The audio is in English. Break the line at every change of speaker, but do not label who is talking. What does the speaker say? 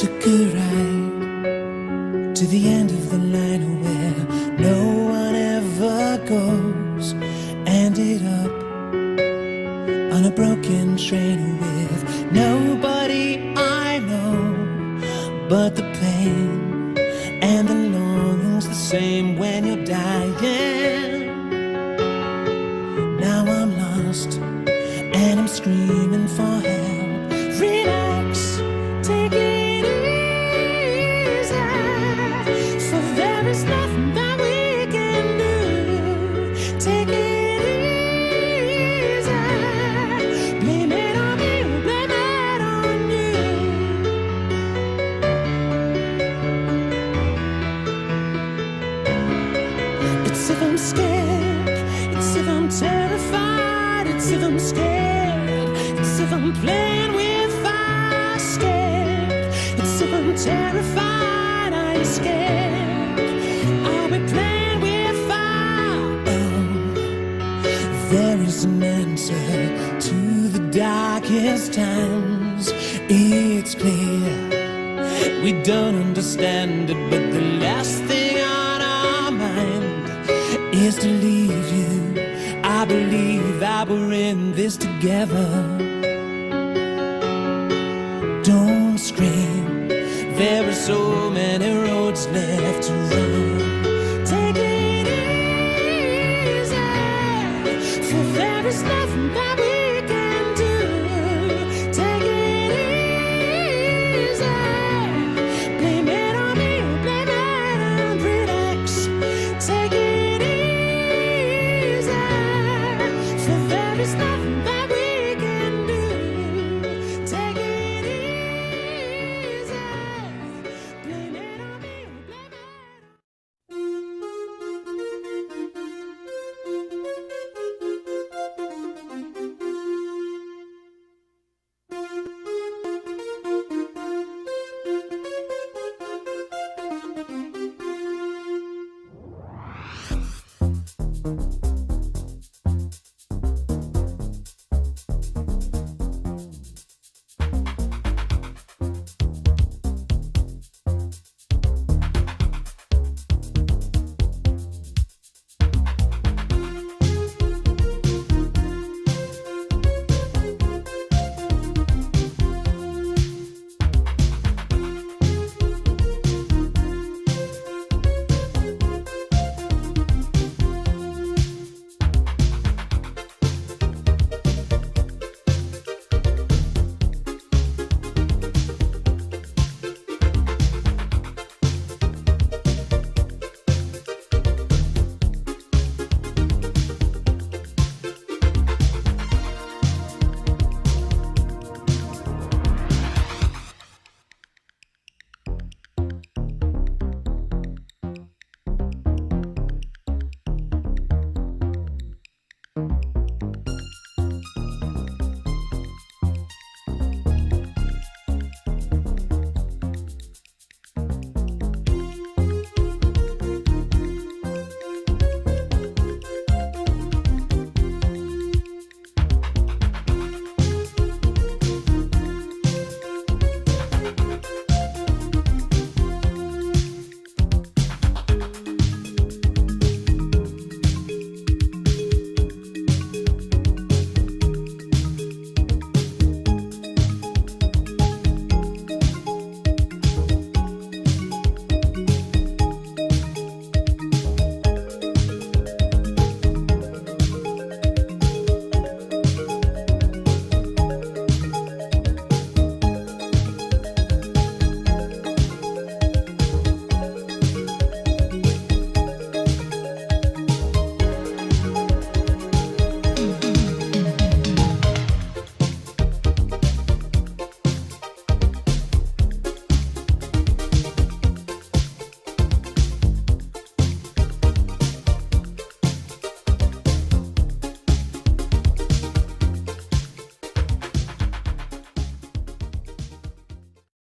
Took a ride to the end of the line where no one ever goes. Ended up on a broken train with nobody I know. But the pain and the longing's the same when you're dying. Now I'm lost and I'm screaming for help. Relax, take it easy, for there is nothing that we can do. Take it easy, blame it on me, blame it on you. It's if I'm scared, it's if I'm terrified, it's if I'm scared, it's if I'm playing with fire. Scared, it's if I'm terrified, I'm scared, I'll be playing with fire. Oh, there is an answer to the darkest times. It's clear we don't understand it, but the last thing on our mind is to leave you. I believe that we're in this together. Don't scream, there are so many roads left to run.